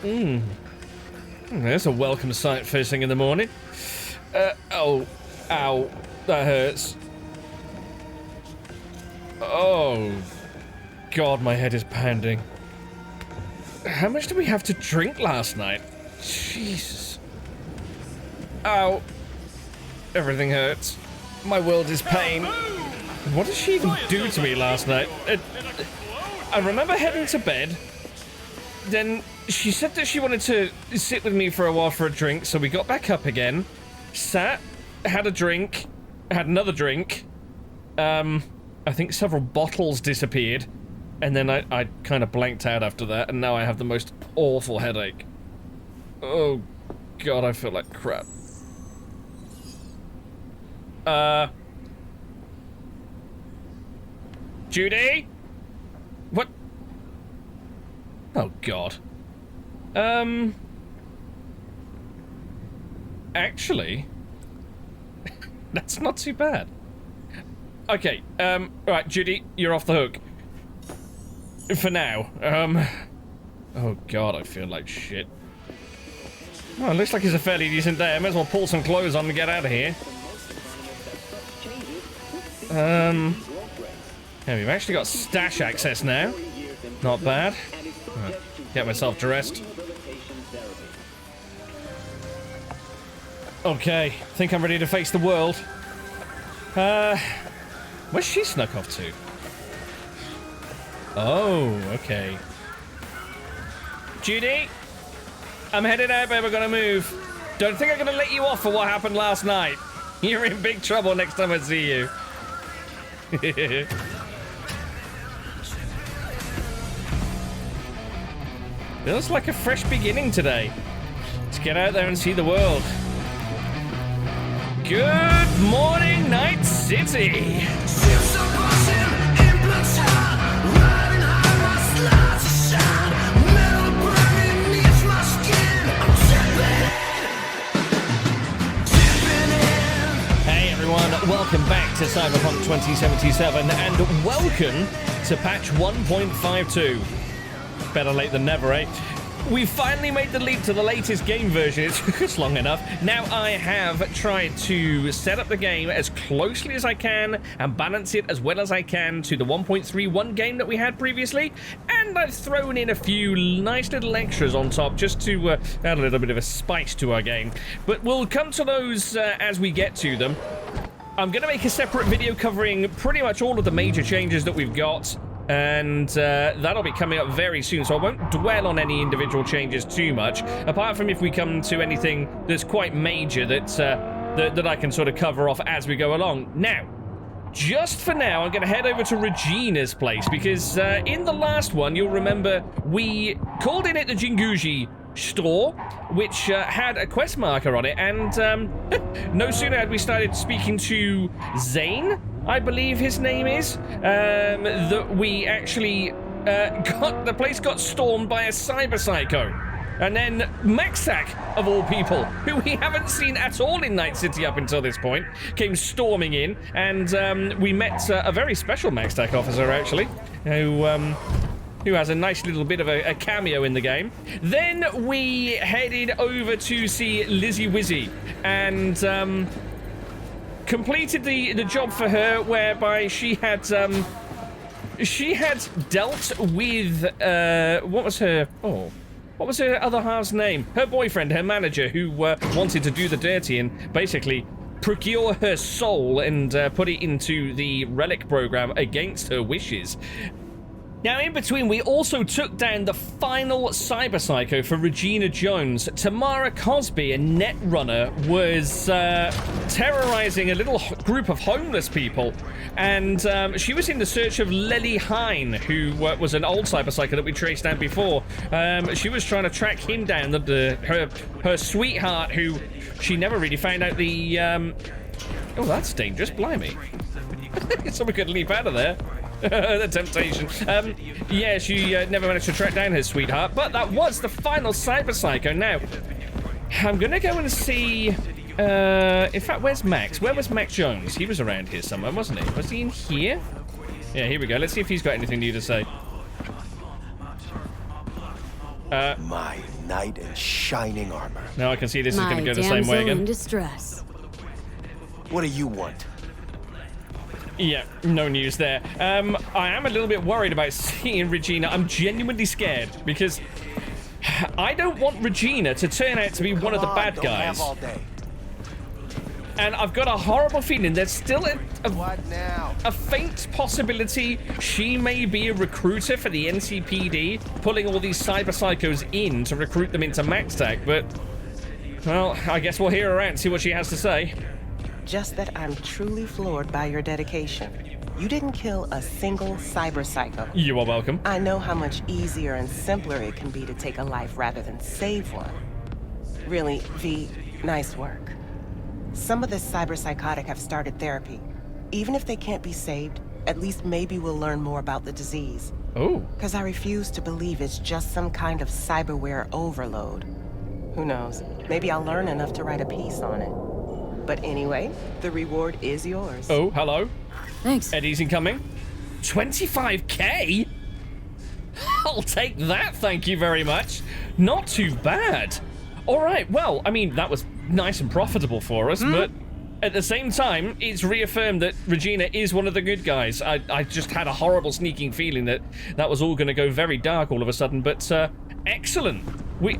There's a welcome sight first thing in the morning. Oh, ow, that hurts. Oh, God, my head is pounding. How much did we have to drink last night? Jesus. Ow. Everything hurts. My world is pain. What did she even do to me last night? I remember heading to bed. Then she said that she wanted to sit with me for a while for a drink, so we got back up again, sat, had a drink, had another drink. I think several bottles disappeared, and then I kind of blanked out after that, and now I have the most awful headache. Oh, God, I feel like crap. Judy? What? Oh, God. Actually, that's not too bad. Okay, right, Judy, you're off the hook. For now. Oh, God, I feel like shit. Well, it looks like it's a fairly decent day. I might as well pull some clothes on and get out of here. Yeah, we've actually got stash access now. Not bad. Get myself dressed. Okay, think I'm ready to face the world. Where's she snuck off to? Oh, okay. Judy? I'm headed out, babe, I'm gonna move. Don't think I'm gonna let you off for what happened last night. You're in big trouble next time I see you. Feels like a fresh beginning today. Let's get out there and see the world. Good morning, Night City. Hey everyone, welcome back to Cyberpunk 2077 and welcome to patch 1.52. Better late than never, eh? We finally made the leap to the latest game version. It took us long enough. Now I have tried to set up the game as closely as I can and balance it as well as I can to the 1.31 game that we had previously. And I've thrown in a few nice little extras on top just to add a little bit of a spice to our game. But we'll come to those as we get to them. I'm going to make a separate video covering pretty much all of the major changes that we've got. And that'll be coming up very soon, so I won't dwell on any individual changes too much, apart from if we come to anything that's quite major that I can sort of cover off as we go along. Now, just for now, I'm going to head over to Regina's place, because in the last one, you'll remember, we called in at the Jinguji store, which had a quest marker on it, and no sooner had we started speaking to Zane, I believe his name is, that we actually the place got stormed by a cyberpsycho. And then Maxak, of all people, who we haven't seen at all in Night City up until this point, came storming in, and we met a very special Maxak officer, actually, who has a nice little bit of a cameo in the game. Then we headed over to see Lizzie Wizzy, and completed the job for her, whereby she had dealt with what was her other half's name? Her boyfriend, her manager, who wanted to do the dirty and basically procure her soul and put it into the relic program against her wishes. Now, in between, we also took down the final cyberpsycho for Regina Jones. Tamara Cosby, a netrunner, was terrorizing a little group of homeless people, and she was in the search of Lily Hine, who was an old cyberpsycho that we traced down before. She was trying to track him down, her sweetheart, who she never really found out the... Oh, that's dangerous, blimey. Someone could leap out of there. The temptation. Yeah, she never managed to track down his sweetheart, but that was the final cyberpsycho. Now, I'm gonna go and see... in fact, where's Max? Where was Max Jones? He was around here somewhere, wasn't he? Was he in here? Yeah, here we go. Let's see if he's got anything new to say. My knight in shining armor. Now I can see this is going to go the same way again. In distress. What do you want? Yeah, no news there. I am a little bit worried about seeing Regina. I'm genuinely scared because I don't want Regina to turn out to be one of the bad guys. All day. And I've got a horrible feeling there's still What now? a faint possibility she may be a recruiter for the NCPD, pulling all these cyberpsychos in to recruit them into MaxTac, but, well, I guess we'll hear her out and see what she has to say. Just that I'm truly floored by your dedication. You didn't kill a single cyberpsycho. You are welcome. I know how much easier and simpler it can be to take a life rather than save one. Really, V, nice work. Some of the cyberpsychotic have started therapy. Even if they can't be saved, at least maybe we'll learn more about the disease. Oh. Because I refuse to believe it's just some kind of cyberware overload. Who knows? Maybe I'll learn enough to write a piece on it. But anyway, the reward is yours. Oh, hello. Thanks. Eddie's incoming. 25k? I'll take that, thank you very much. Not too bad. All right, well, I mean, that was nice and profitable for us, but at the same time, it's reaffirmed that Regina is one of the good guys. I just had a horrible sneaking feeling that that was all going to go very dark all of a sudden, but excellent.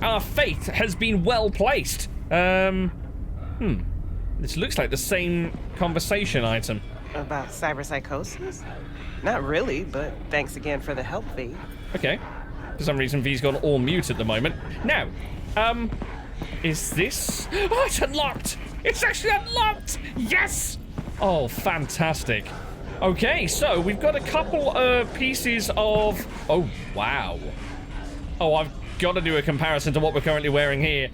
Our faith has been well placed. This looks like the same conversation item. About cyberpsychosis? Not really, but thanks again for the help, V. Okay. For some reason, V's gone all mute at the moment. Now, is this... Oh, it's unlocked! It's actually unlocked! Yes! Oh, fantastic. Okay, so we've got a couple of pieces of... Oh, wow. Oh, I've got to do a comparison to what we're currently wearing here.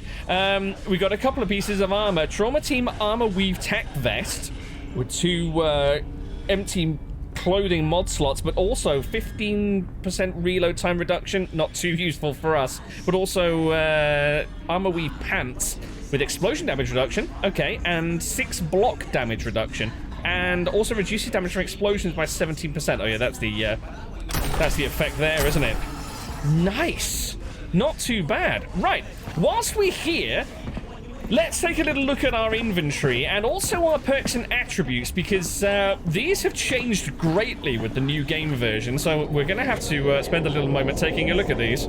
We've got a couple of pieces of armor. Trauma Team Armor Weave Tech Vest with 2 empty clothing mod slots, but also 15% reload time reduction. Not too useful for us. But also Armor Weave Pants with explosion damage reduction. Okay, and 6 block damage reduction. And also reduces damage from explosions by 17%. Oh yeah, that's the effect there, isn't it? Nice. Not too bad. Right, whilst we're here, let's take a little look at our inventory and also our perks and attributes, because these have changed greatly with the new game version, so we're going to have to spend a little moment taking a look at these.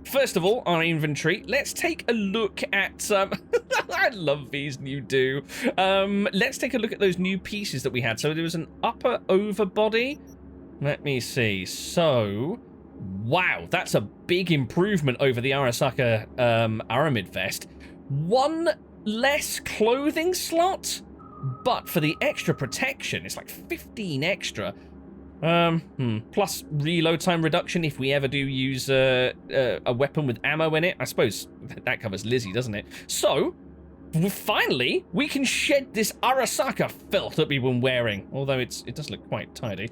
First of all, our inventory. Let's take a look at... I love these new do. Let's take a look at those new pieces that we had. So there was an upper overbody. Let me see. So... Wow, that's a big improvement over the Arasaka Aramid vest. 1 less clothing slot, but for the extra protection, it's like 15 extra. Plus reload time reduction if we ever do use a weapon with ammo in it. I suppose that covers Lizzie, doesn't it? So, finally, we can shed this Arasaka filth that we've been wearing. Although it does look quite tidy.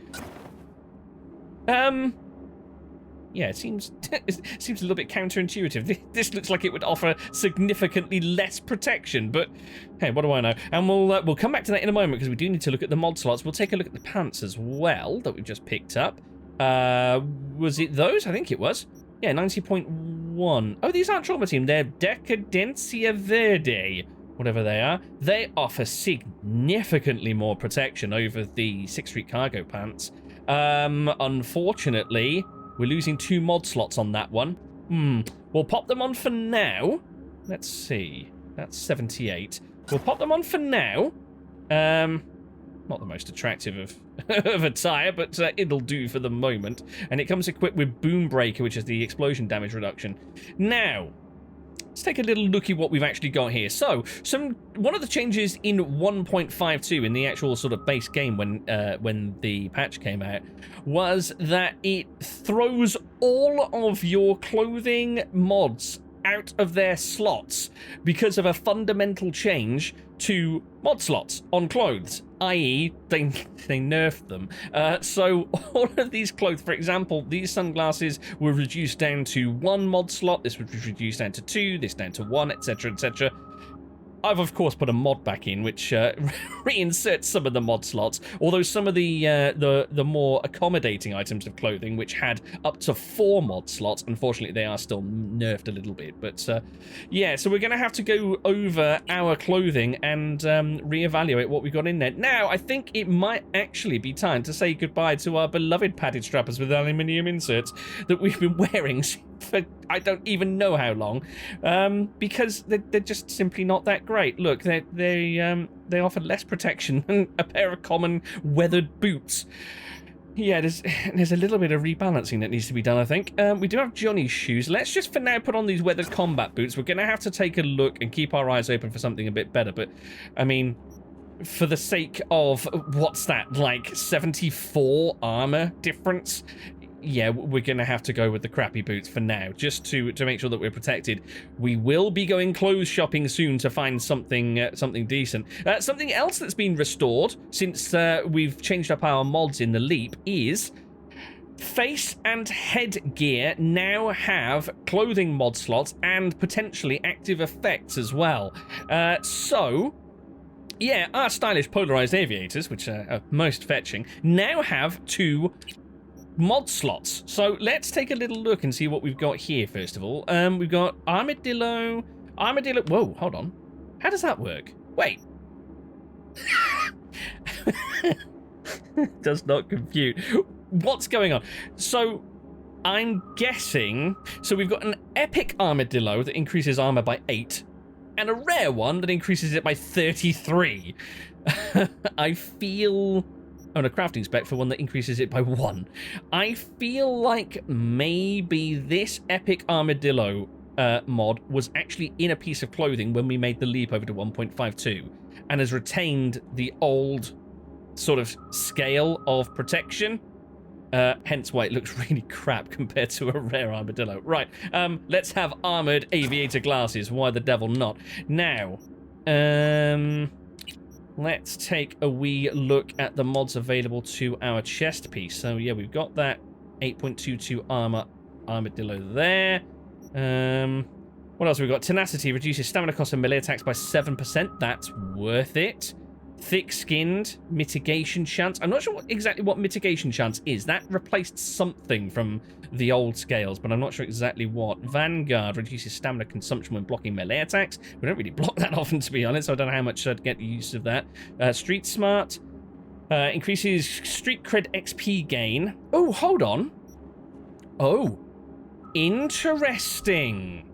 Yeah, it seems a little bit counterintuitive. This looks like it would offer significantly less protection, but hey, what do I know? And we'll come back to that in a moment because we do need to look at the mod slots. We'll take a look at the pants as well that we've just picked up. Was it those? I think it was. Yeah, 90.1. Oh, these aren't Trauma Team. They're Decadencia Verde, whatever they are. They offer significantly more protection over the 6th Street cargo pants. Unfortunately, we're losing 2 mod slots on that one. We'll pop them on for now. Let's see. That's 78. We'll pop them on for now. Not the most attractive of attire, but it'll do for the moment. And it comes equipped with Boom Breaker, which is the explosion damage reduction. Now, let's take a little look at what we've actually got here. So, one of the changes in 1.52 in the actual sort of base game when the patch came out was that it throws all of your clothing mods out of their slots because of a fundamental change to mod slots on clothes, i.e. they nerfed them. So all of these clothes, for example, these sunglasses were reduced down to 1 mod slot, this was reduced down to 2, this down to 1, etc, etc. I've of course put a mod back in, which reinserts some of the mod slots. Although some of the more accommodating items of clothing, which had up to 4 mod slots, unfortunately they are still nerfed a little bit. But yeah, so we're going to have to go over our clothing and reevaluate what we've got in there. Now, I think it might actually be time to say goodbye to our beloved padded strappers with aluminium inserts that we've been wearing for I don't even know how long, because they're just simply not that great. Look, they offer less protection than a pair of common weathered boots. Yeah, there's a little bit of rebalancing that needs to be done, I think. We do have Johnny's shoes. Let's just for now put on these weathered combat boots. We're going to have to take a look and keep our eyes open for something a bit better, but I mean, for the sake of, what's that, like 74 armor difference? Yeah, we're going to have to go with the crappy boots for now, just to make sure that we're protected. We will be going clothes shopping soon to find something something decent. Something else that's been restored since we've changed up our mods in the Leap is face and headgear now have clothing mod slots and potentially active effects as well. So yeah, our stylish polarized aviators, which are most fetching, now have 2 mod slots. So let's take a little look and see what we've got here first of all. We've got armadillo. Whoa, hold on. How does that work? Wait. Does not compute. What's going on? So I'm guessing, so we've got an epic armadillo that increases armor by 8 and a rare one that increases it by 33. I feel... on a crafting spec for one that increases it by 1. I feel like maybe this epic armadillo mod was actually in a piece of clothing when we made the leap over to 1.52 and has retained the old sort of scale of protection. Hence why it looks really crap compared to a rare armadillo. Right, let's have armored aviator glasses. Why the devil not? Now, let's take a wee look at the mods available to our chest piece. So yeah, we've got that 8.22 armadillo there. What else have we got? Tenacity reduces stamina cost and melee attacks by 7%. That's worth it. Thick-skinned mitigation chance. I'm not sure exactly what mitigation chance is. That replaced something from the old scales, but I'm not sure exactly what. Vanguard reduces stamina consumption when blocking melee attacks. We don't really block that often, to be honest, so I don't know how much I'd get the use of that. Street Smart increases street cred XP gain. Oh, hold on. Oh, interesting.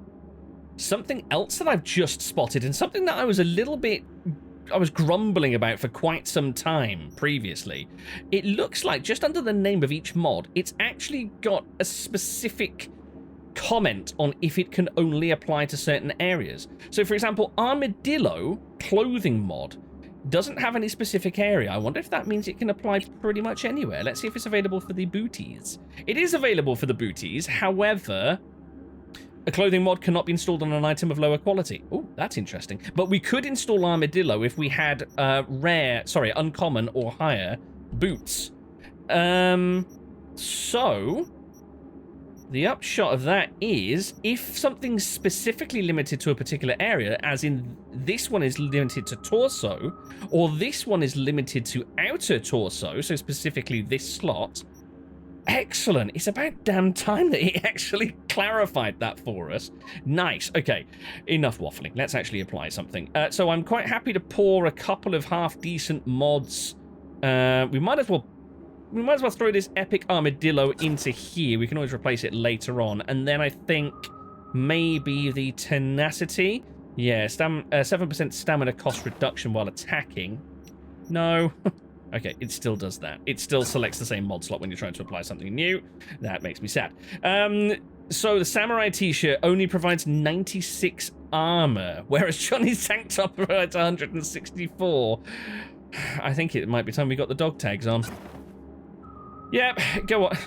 Something else that I've just spotted, and something that I was grumbling about for quite some time previously. It looks like just under the name of each mod, it's actually got a specific comment on if it can only apply to certain areas. So for example, Armadillo clothing mod doesn't have any specific area. I wonder if that means it can apply pretty much anywhere. Let's see if it's available for the booties. It is available for the booties, however, a clothing mod cannot be installed on an item of lower quality. Oh, that's interesting. But we could install Armadillo if we had uncommon or higher boots. So the upshot of that is if something's specifically limited to a particular area, as in this one is limited to torso, or this one is limited to outer torso, so specifically this slot. Excellent. It's about damn time that he actually clarified that for us. Nice. Okay, enough waffling. Let's actually apply something. So I'm quite happy to pour a couple of half-decent mods. We might as well throw this epic armadillo into here. We can always replace it later on. And then I think maybe the tenacity. Yeah, 7% stamina cost reduction while attacking. No. Okay, it still does that. It still selects the same mod slot when you're trying to apply something new. That makes me sad. So the samurai t-shirt only provides 96 armor, whereas Johnny's tank top provides 164. I think it might be time we got the dog tags on. Yep, go on.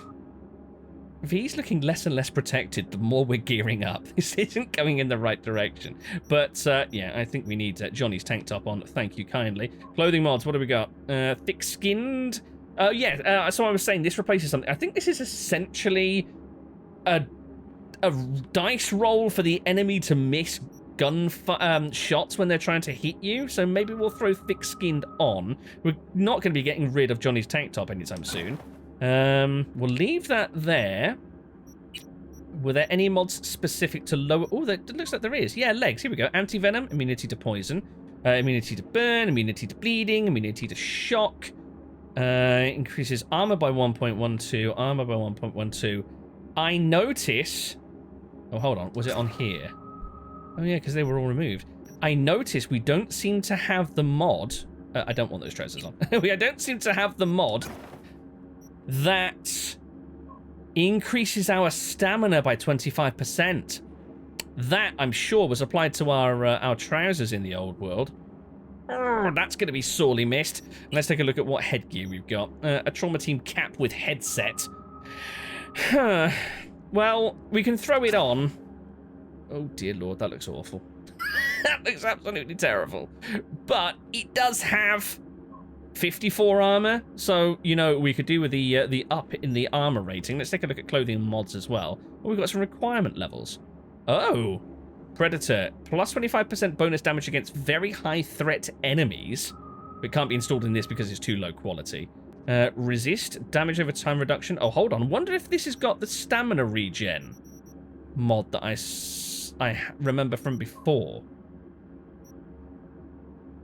V's looking less and less protected the more we're gearing up. This isn't going in the right direction. But, yeah, I think we need Johnny's tank top on. Thank you kindly. Clothing mods, what do we got? Thick-skinned? So I was saying this replaces something. I think this is essentially a dice roll for the enemy to miss gun shots when they're trying to hit you, so maybe we'll throw thick-skinned on. We're not going to be getting rid of Johnny's tank top anytime soon. We'll leave that there. Were there any mods specific to lower... Oh, it looks like there is. Yeah, legs. Here we go. Anti-venom, immunity to poison, immunity to burn, immunity to bleeding, immunity to shock. Increases armor by 1.12, armor by 1.12. I notice... Oh, hold on. Was it on here? Oh, yeah, because they were all removed. I notice we don't seem to have the mod... I don't want those trousers on. We don't seem to have the mod that increases our stamina by 25%. That, I'm sure, was applied to our trousers in the old world. Oh, that's going to be sorely missed. Let's take a look at what headgear we've got. A trauma team cap with headset. Well, we can throw it on. Oh, dear Lord, that looks awful. That looks absolutely terrible. But it does have 54 armor, so, you know, we could do with the up in the armor rating. Let's take a look at clothing mods as well. Oh, we've got some requirement levels. Oh, Predator, plus 25% bonus damage against very high threat enemies. It can't be installed in this because it's too low quality. Resist, damage over time reduction. Oh, hold on. Wonder if this has got the stamina regen mod that I remember from before.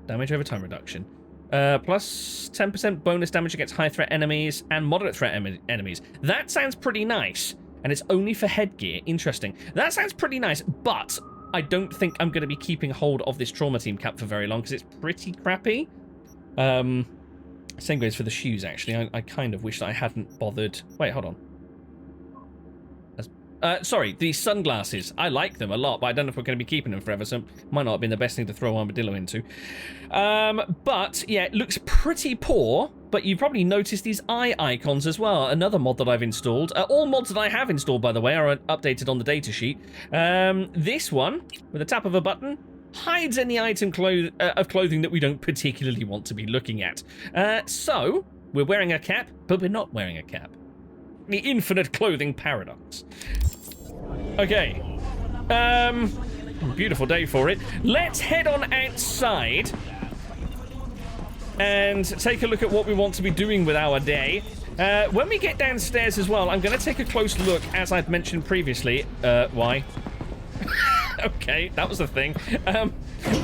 Damage over time reduction. Plus 10% bonus damage against high threat enemies and moderate threat enemies. That sounds pretty nice. And it's only for headgear. Interesting. That sounds pretty nice, but I don't think I'm going to be keeping hold of this trauma team cap for very long because it's pretty crappy. Same goes for the shoes, actually. I kind of wish that I hadn't bothered. Wait, hold on. Sorry, the sunglasses. I like them a lot, but I don't know if we're going to be keeping them forever, so it might not have been the best thing to throw Armadillo into. But, yeah, it looks pretty poor, but you've probably noticed these eye icons as well. Another mod that I've installed. All mods that I have installed, by the way, are updated on the datasheet. This one, with a tap of a button, hides any item of clothing that we don't particularly want to be looking at. So, we're wearing a cap, but we're not wearing a cap. The infinite clothing paradox. Okay. Beautiful day for it. Let's head on outside and take a look at what we want to be doing with our day. When we get downstairs as well, I'm going to take a close look, as I've mentioned previously. Why? Okay, that was the thing. We're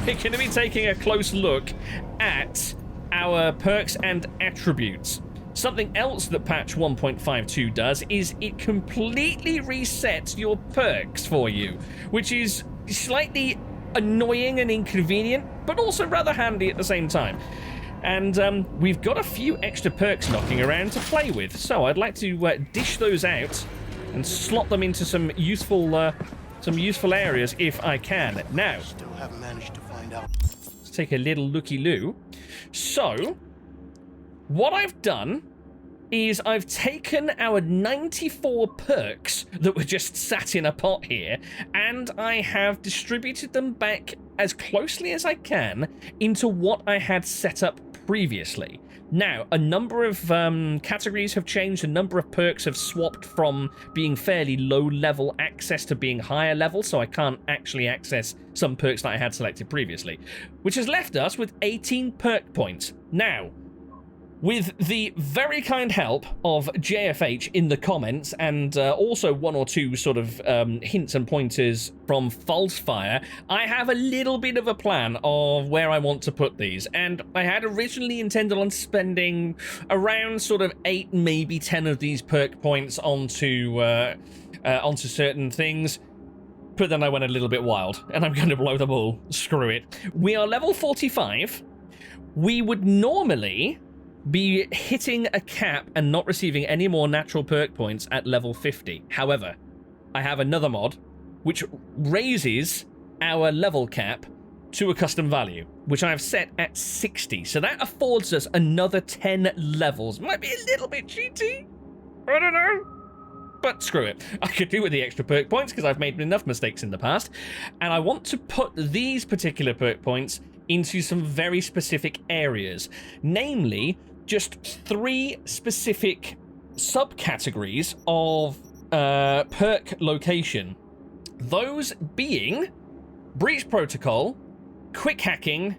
going to be taking a close look at our perks and attributes. Something else that patch 1.52 does is it completely resets your perks for you, which is slightly annoying and inconvenient, but also rather handy at the same time. And we've got a few extra perks knocking around to play with, so I'd like to dish those out and slot them into some useful areas if I can. Now, Still haven't managed to find out. let's take a little looky-loo. So, what I've done is I've taken our 94 perks that were just sat in a pot here, and I have distributed them back as closely as I can into what I had set up previously. Now, a number of categories have changed, a number of perks have swapped from being fairly low-level access to being higher level, so I can't actually access some perks that I had selected previously, which has left us with 18 perk points. Now, with the very kind help of JFH in the comments, and also one or two sort of hints and pointers from Falsefire, I have a little bit of a plan of where I want to put these. And I had originally intended on spending around sort of 8, maybe 10 of these perk points onto certain things. But then I went a little bit wild, and I'm going to blow them all. Screw it. We are level 45. We would normally be hitting a cap and not receiving any more natural perk points at level 50. However, I have another mod which raises our level cap to a custom value, which I have set at 60. So that affords us another 10 levels. Might be a little bit cheaty. I don't know. But screw it. I could do with the extra perk points because I've made enough mistakes in the past. And I want to put these particular perk points into some very specific areas. Namely, just 3 specific subcategories of perk location. Those being breach protocol, quick hacking,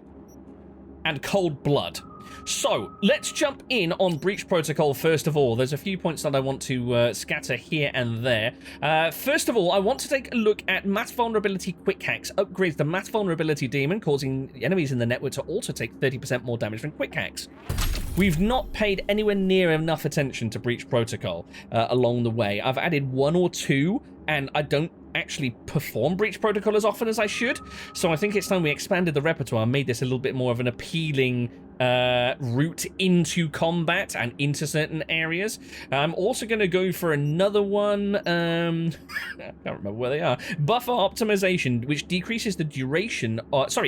and cold blood. So let's jump in on breach protocol first of all. There's a few points that I want to scatter here and there. First of all, I want to take a look at mass vulnerability quick hacks. Upgrades the mass vulnerability demon, causing enemies in the network to also take 30% more damage than quick hacks. We've not paid anywhere near enough attention to breach protocol along the way. I've added one or two, and I don't actually perform breach protocol as often as I should. So I think it's time we expanded the repertoire and made this a little bit more of an appealing route into combat and into certain areas. I'm also going to go for another one. I can't remember where they are. Buffer optimization, which decreases the duration,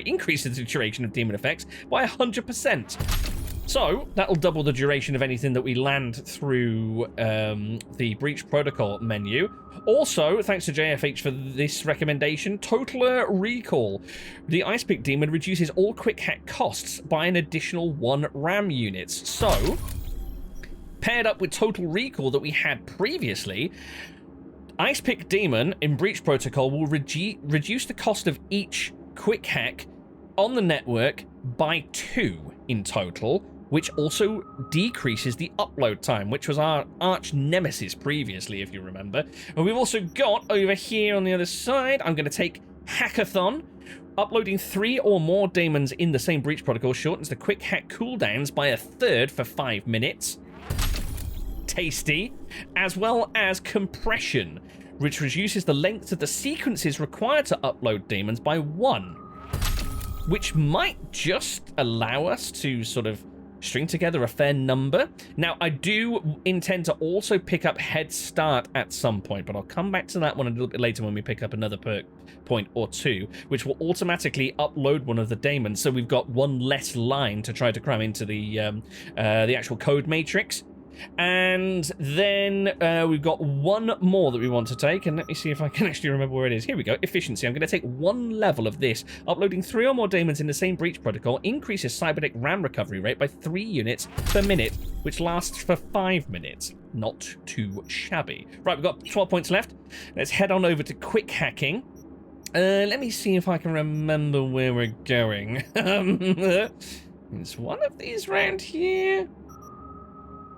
increases the duration of demon effects by 100%. So that'll double the duration of anything that we land through the breach protocol menu. Also, thanks to JFH for this recommendation, Total Recall. The Ice Pick Demon reduces all quick hack costs by an additional 1 RAM units. So, paired up with Total Recall that we had previously, Ice Pick Demon in breach protocol will reduce the cost of each quick hack on the network by 2 in total, which also decreases the upload time, which was our arch nemesis previously, if you remember. And we've also got over here on the other side, I'm going to take Hackathon. Uploading 3 or more demons in the same breach protocol shortens the quick hack cooldowns by 1/3 for 5 minutes. Tasty. As well as Compression, which reduces the length of the sequences required to upload demons by 1. Which might just allow us to sort of string together a fair number. Now, I do intend to also pick up Head Start at some point, but I'll come back to that one a little bit later when we pick up another perk point or two, which will automatically upload one of the daemons, so we've got one less line to try to cram into the actual code matrix. And then we've got one more that we want to take, and let me see if I can actually remember where it is. Here we go. Efficiency. I'm going to take 1 level of this. Uploading 3 or more daemons in the same breach protocol increases cybernetic RAM recovery rate by 3 units per minute, which lasts for 5 minutes. Not too shabby. Right, we've got 12 points left. Let's head on over to quick hacking. Let me see if I can remember where we're going. There's one of these round here.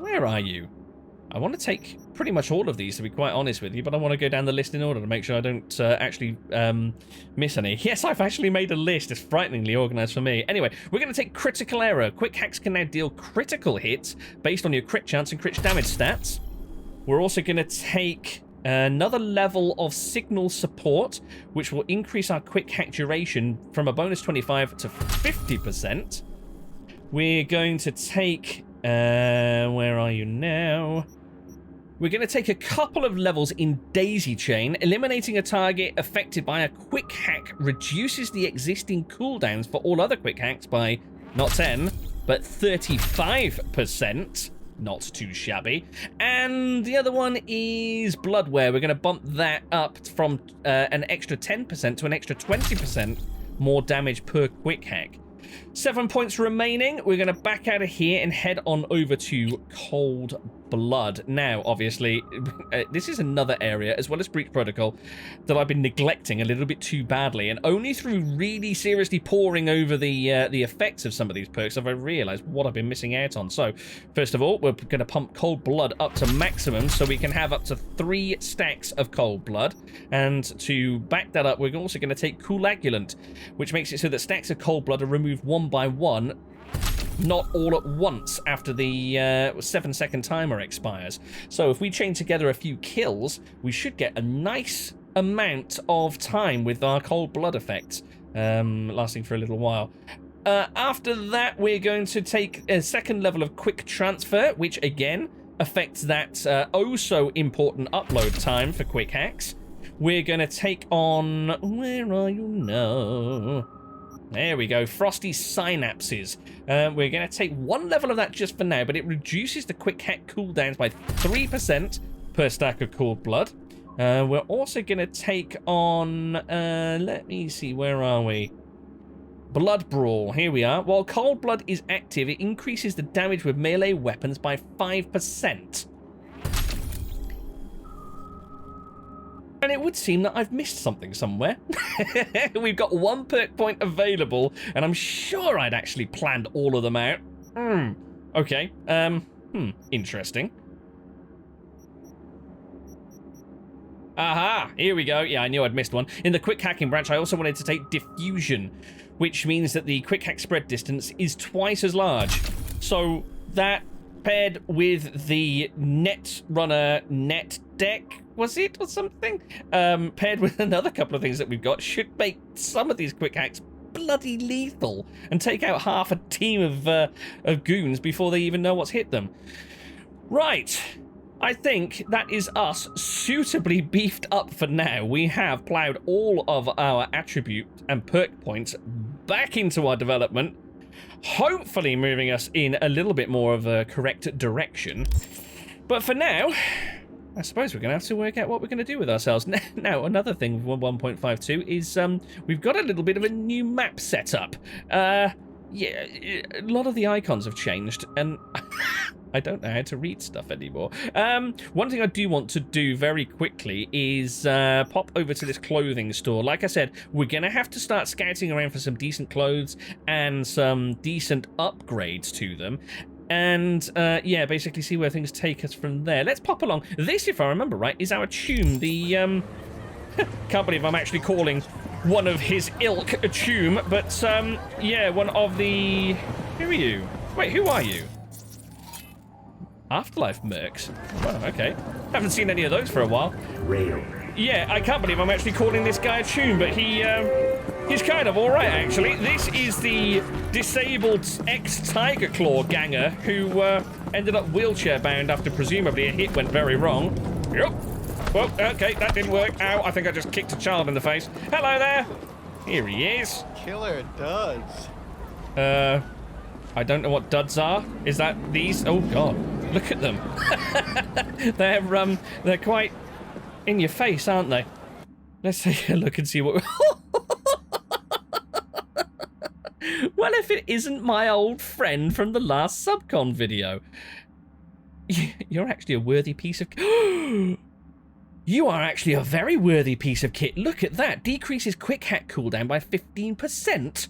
Where are you? I want to take pretty much all of these, to be quite honest with you, but I want to go down the list in order to make sure I don't actually miss any. Yes, I've actually made a list. It's frighteningly organized for me. Anyway, we're going to take Critical Error. Quick hacks can now deal critical hits based on your crit chance and crit damage stats. We're also going to take another level of Signal Support, which will increase our quick hack duration from a bonus 25 to 50%. We're going to take... where are you now? We're going to take a couple of levels in Daisy Chain. Eliminating a target affected by a quick hack reduces the existing cooldowns for all other quick hacks by not 10, but 35%. Not too shabby. And the other one is Bloodware. We're going to bump that up from an extra 10% to an extra 20% more damage per quick hack. 7 points remaining. We're going to back out of here and head on over to Cold Blood. Now, obviously, this is another area, as well as Breach Protocol, that I've been neglecting a little bit too badly. And only through really seriously poring over the effects of some of these perks have I realized what I've been missing out on. So, first of all, we're going to pump Cold Blood up to maximum so we can have up to 3 stacks of Cold Blood. And to back that up, we're also going to take Coagulant, which makes it so that stacks of Cold Blood are removed one by one, not all at once after the 7-second timer expires. So if we chain together a few kills, we should get a nice amount of time with our Cold Blood effects, lasting for a little while. After that, we're going to take a second level of Quick Transfer, which again affects that so important upload time for quick hacks. We're going to take on... Where are you now? There we go, Frosty Synapses. We're going to take 1 level of that just for now, but it reduces the quick hack cooldowns by 3% per stack of Cold Blood. We're also going to take on, let me see, where are we? Blood Brawl, here we are. While Cold Blood is active, it increases the damage with melee weapons by 5%. And it would seem that I've missed something somewhere. We've got 1 perk point available, and I'm sure I'd actually planned all of them out. Okay, interesting. Aha, here we go. Yeah, I knew I'd missed one. In the quick hacking branch, I also wanted to take diffusion, which means that the quick hack spread distance is twice as large. So that paired with the Netrunner net deck, was it, or something? Paired with another couple of things that we've got, should make some of these quick hacks bloody lethal and take out half a team of goons before they even know what's hit them. Right. I think that is us suitably beefed up for now. We have ploughed all of our attribute and perk points back into our development, hopefully moving us in a little bit more of a correct direction. But for now, I suppose we're going to have to work out what we're going to do with ourselves. Now, another thing with 1.52 is we've got a little bit of a new map setup. Yeah, a lot of the icons have changed, and I don't know how to read stuff anymore. One thing I do want to do very quickly is pop over to this clothing store. Like I said, we're going to have to start scouting around for some decent clothes and some decent upgrades to them. And, yeah, basically see where things take us from there. Let's pop along. This, if I remember right, is our tune. The, can't believe I'm actually calling one of his ilk a tune, but, yeah, one of the... Who are you? Wait, who are you? Afterlife mercs. Oh, okay. Haven't seen any of those for a while. Rail. Yeah, I can't believe I'm actually calling this guy a tune, but he's kind of alright, actually. This is the disabled ex-Tiger Claw ganger who ended up wheelchair-bound after presumably a hit went very wrong. Yep. Well, okay, that didn't work. Ow, I think I just kicked a child in the face. Hello there. Here he is. Killer duds. I don't know what duds are. Is that these? Oh, God. Look at them. They're quite in your face, aren't they? Let's take a look and see what... Well, if it isn't my old friend from the last Subcon video. You're actually a worthy piece of... You are actually a very worthy piece of kit. Look at that. Decreases quick hack cooldown by 15%.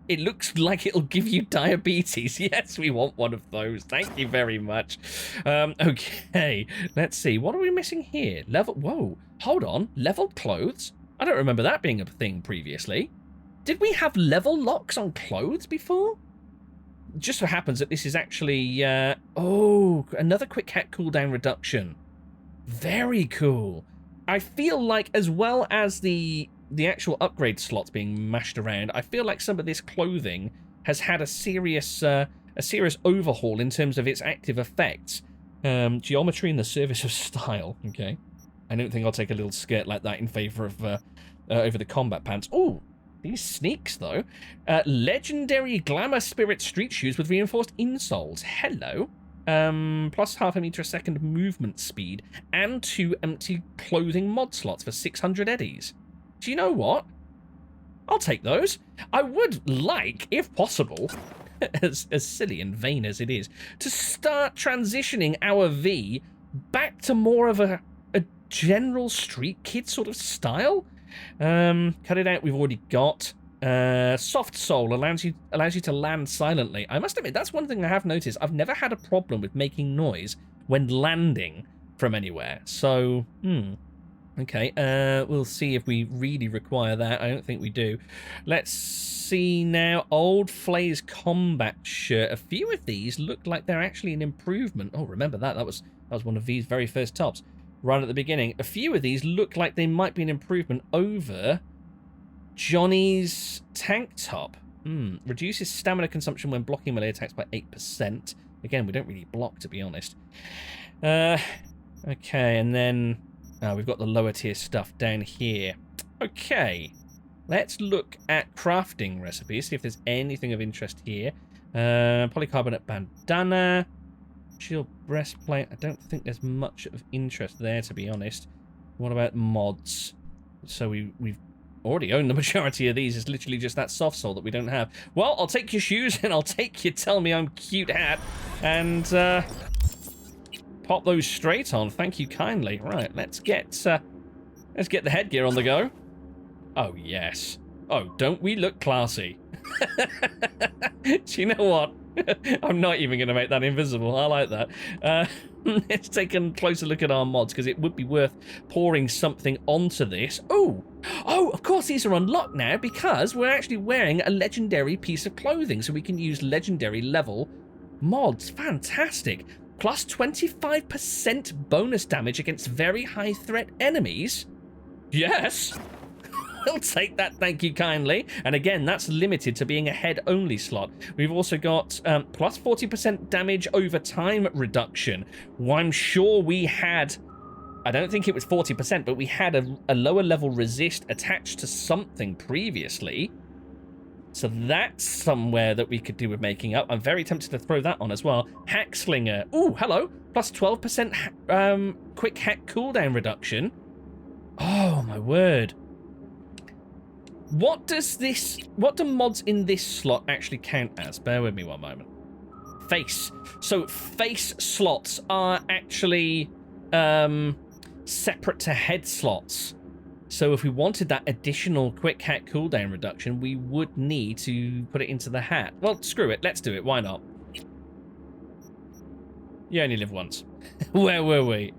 It looks like it'll give you diabetes. Yes, we want one of those. Thank you very much. Okay, let's see. What are we missing here? Level... Whoa, hold on. Leveled clothes? I don't remember that being a thing previously. Did we have level locks on clothes before? Just so happens that this is actually... oh, another quick hack cooldown reduction. Very cool. I feel like, as well as the actual upgrade slots being mashed around, I feel like some of this clothing has had a serious overhaul in terms of its active effects. Geometry in the service of style. Okay. I don't think I'll take a little skirt like that in favor of over the combat pants. Oh, these sneaks though. Legendary glamour spirit street shoes with reinforced insoles. Hello. Plus half a meter a second movement speed and 2 empty clothing mod slots for 600 eddies. Do you know what? I'll take those. I would like, if possible, as silly and vain as it is, to start transitioning our V back to more of a general street kid sort of style. Cut it out, we've already got. Soft Soul allows you to land silently. I must admit, that's one thing I have noticed. I've never had a problem with making noise when landing from anywhere. So, okay, we'll see if we really require that. I don't think we do. Let's see now. Old Flay's combat shirt. A few of these look like they're actually an improvement. Oh, remember that? That was one of these very first tops right at the beginning. A few of these look like they might be an improvement over Johnny's tank top. Reduces stamina consumption when blocking melee attacks by 8%. Again, we don't really block, to be honest. Okay, and then we've got the lower tier stuff down here. Okay, let's look at crafting recipes, see if there's anything of interest here. Polycarbonate bandana, shield breastplate. I don't think there's much of interest there, to be honest. What about mods? So we've already own the majority of these. It's literally just that soft sole that we don't have. Well, I'll take your shoes and I'll take your tell me I'm cute hat and pop those straight on. Thank you kindly. Right, let's get Let's get the headgear on the go. Oh, yes. Oh, don't we look classy? Do you know what? I'm not even going to make that invisible. I like that. Let's take a closer look at our mods, because it would be worth pouring something onto this. Oh, of course these are unlocked now, because we're actually wearing a legendary piece of clothing, so we can use legendary level mods. Fantastic. Plus 25% bonus damage against very high threat enemies. Yes. We'll take that, thank you kindly. And again, that's limited to being a head-only slot. We've also got plus 40% damage over time reduction. Well, I'm sure we had, I don't think it was 40%, but we had a lower level resist attached to something previously. So that's somewhere that we could do with making up. I'm very tempted to throw that on as well. Hack Slinger. Ooh, hello. Plus 12% quick hack cooldown reduction. Oh, my word. What do mods in this slot actually count as? Bear with me one moment. Face. So face slots are actually separate to head slots. So if we wanted that additional quick hack cooldown reduction, we would need to put it into the hat. Well, screw it. Let's do it. Why not? You only live once. Where were we?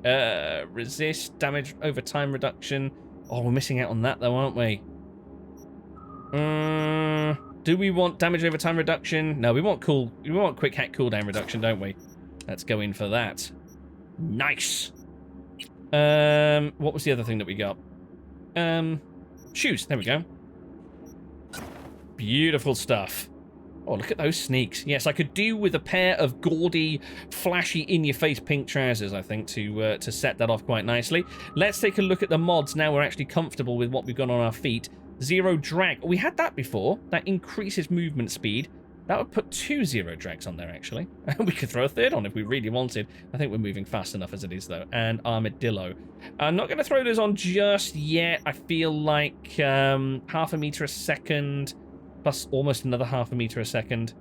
Resist, damage over time reduction. Oh, we're missing out on that though, aren't we? Do we want damage over time reduction? No, we want quick hack cooldown reduction, don't we? Let's go in for that. Nice. What was the other thing that we got? Shoes. There we go. Beautiful stuff. Oh, look at those sneaks. Yes, I could do with a pair of gaudy, flashy, in-your-face pink trousers, I think, to set that off quite nicely. Let's take a look at the mods now we're actually comfortable with what we've got on our feet. Zero drag. We had that before. That increases movement speed. That would put 2 zero drags on there, actually. We could throw a third on if we really wanted. I think we're moving fast enough as it is, though. And armadillo. I'm not going to throw those on just yet. I feel like half a meter a second, plus almost another half a meter a second.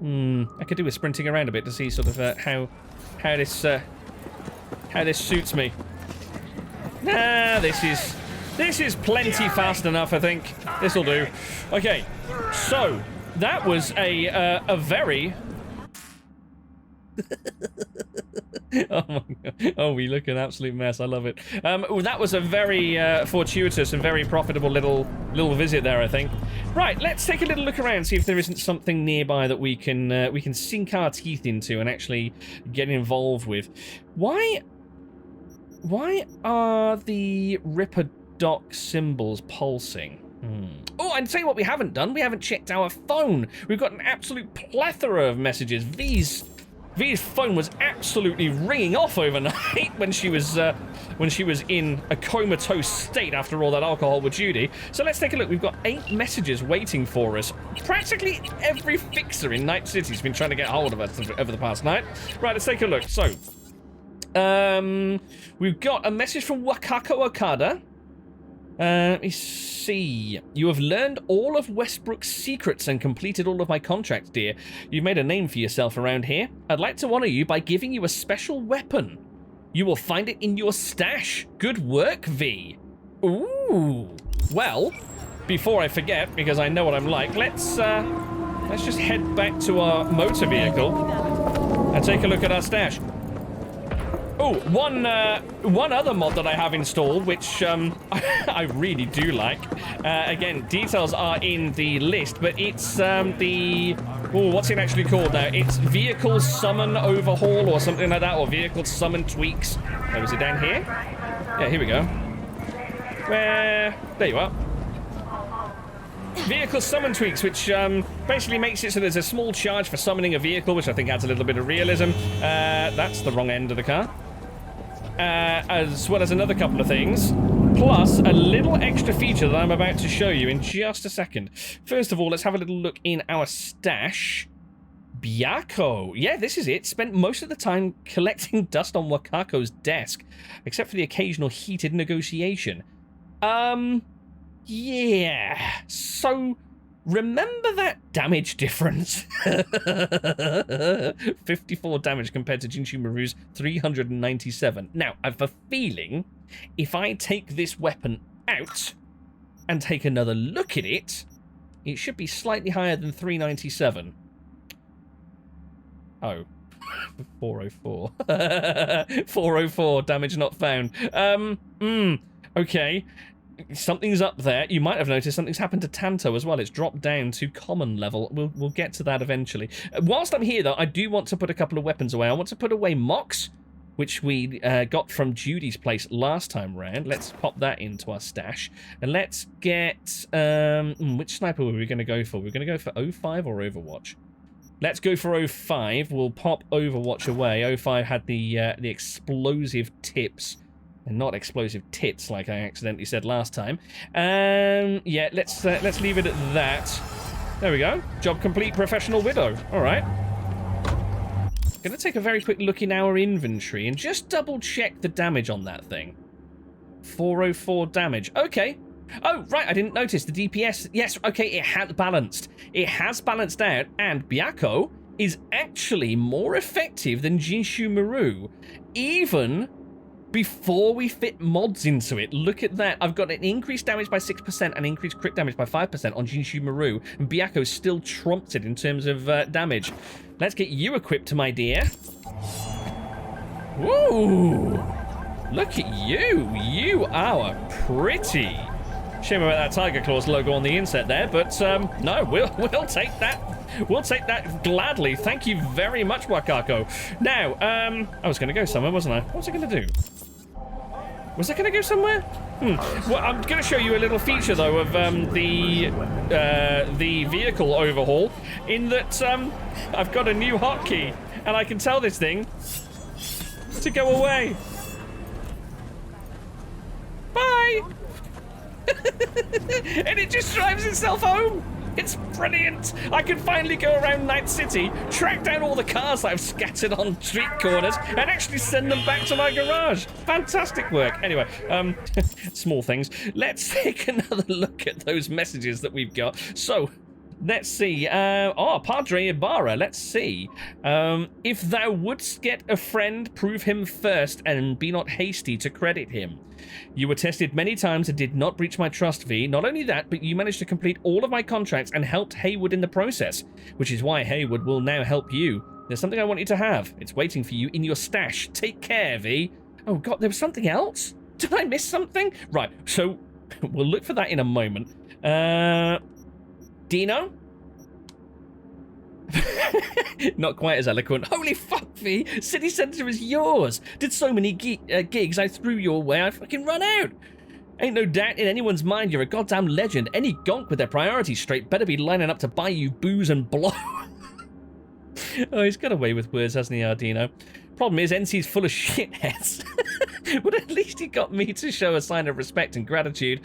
I could do with sprinting around a bit to see sort of how this suits me. Nah, this is plenty fast enough, I think. This'll do. Okay, so that was a very... Oh my god. Oh, we look an absolute mess. I love it. That was a very fortuitous and very profitable little visit there, I think. Right, let's take a little look around, see if there isn't something nearby that we can sink our teeth into and actually get involved with. Why are the Ripper Dock symbols pulsing? Oh, and tell you what we haven't done. We haven't checked our phone. We've got an absolute plethora of messages. V's phone was absolutely ringing off overnight when she was in a comatose state after all that alcohol with Judy. So let's take a look. We've got 8 messages waiting for us. Practically every fixer in Night City's been trying to get hold of us over the past night. Right, let's take a look. So, we've got a message from Wakako Okada. Let me see. You have learned all of Westbrook's secrets and completed all of my contracts, dear. You've made a name for yourself around here. I'd like to honor you by giving you a special weapon. You will find it in your stash. Good work, V. Ooh. Well, before I forget, because I know what I'm like, let's just head back to our motor vehicle and take a look at our stash. Oh, one other mod that I have installed, which I really do like. Again, details are in the list, but it's what's it actually called now? It's Vehicle Summon Overhaul or something like that, or Vehicle Summon Tweaks. Oh, is it down here? Yeah, here we go. There you are. Vehicle Summon Tweaks, which basically makes it so there's a small charge for summoning a vehicle, which I think adds a little bit of realism. That's the wrong end of the car. As well as another couple of things, plus a little extra feature that I'm about to show you in just a second. First of all, let's have a little look in our stash. Byako. Yeah, this is it. Spent most of the time collecting dust on Wakako's desk, except for the occasional heated negotiation. Yeah. So, remember that damage difference? 54 damage compared to Jinshu Maru's 397. Now, I have a feeling if I take this weapon out and take another look at it, it should be slightly higher than 397. Oh. 404. 404, damage not found. Okay. Something's up there. You might have noticed something's happened to Tanto as well. It's dropped down to common level. We'll get to that eventually. Whilst I'm here, though, I do want to put a couple of weapons away. I want to put away Mox, which we got from Judy's place last time round. Let's pop that into our stash. And let's get... which sniper were we going to go for? We're going to go for 05 or Overwatch? Let's go for 05. We'll pop Overwatch away. 05 had the explosive tips. And not explosive tits, like I accidentally said last time. Yeah, let's leave it at that. There we go. Job complete, professional widow. All right. Gonna take a very quick look in our inventory and just double check the damage on that thing. 404 damage. Okay. Oh, right, I didn't notice the DPS. Yes, okay, it has balanced. It has balanced out, and Byakko is actually more effective than Jinshu Maru, even before we fit mods into it. Look at that. I've got an increased damage by 6% and increased crit damage by 5% on Jinshu Maru, and Byakko still trumps it in terms of damage. Let's get you equipped, my dear. Woo! Look at you. You are pretty. Shame about that Tiger Claws logo on the inset there, but no, we'll take that. We'll take that gladly. Thank you very much, Wakako. Now, I was going to go somewhere, wasn't I? What was I going to do? Was I going to go somewhere? Well, I'm going to show you a little feature, though, of the vehicle overhaul, in that I've got a new hotkey, and I can tell this thing to go away. Bye! And it just drives itself home. It's brilliant. I can finally go around Night City, track down all the cars that I've scattered on street corners, and actually send them back to my garage. Fantastic work. Anyway, small things. Let's take another look at those messages that we've got. So, let's see. Padre Ibarra. Let's see. If thou wouldst get a friend, prove him first, and be not hasty to credit him. You were tested many times and did not breach my trust, V. Not only that, but you managed to complete all of my contracts and helped Haywood in the process, which is why Haywood will now help you. There's something I want you to have. It's waiting for you in your stash. Take care, V. Oh, God, there was something else? Did I miss something? Right, so we'll look for that in a moment. Dino? Not quite as eloquent. Holy fuck, V! City Centre is yours! Did so many gigs I threw your way, I fucking run out! Ain't no doubt in anyone's mind you're a goddamn legend. Any gonk with their priorities straight better be lining up to buy you booze and blow. Oh, he's got away with words, hasn't he, Ardino? Problem is, NC's full of shitheads. But at least he got me to show a sign of respect and gratitude.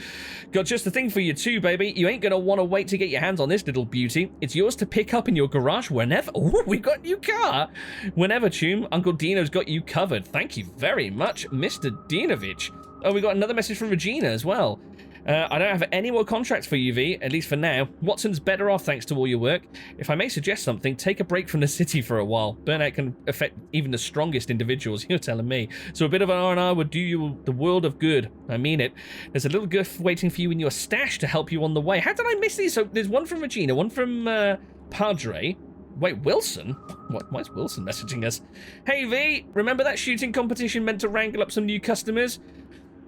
Got just the thing for you too, baby. You ain't gonna want to wait to get your hands on this little beauty. It's yours to pick up in your garage whenever. Oh, we got a new car. Whenever, Toom. Uncle Dino's got you covered. Thank you very much, Mr. Dinovich. Oh, we got another message from Regina as well. I don't have any more contracts for you, V, at least for now. Watson's better off thanks to all your work. If I may suggest something, take a break from the city for a while. Burnout can affect even the strongest individuals, you're telling me. So a bit of an R&R would do you the world of good. I mean it. There's a little gift waiting for you in your stash to help you on the way. How did I miss these? So there's one from Regina, one from Padre. Wait, Wilson? Why is Wilson messaging us? Hey, V, remember that shooting competition meant to wrangle up some new customers?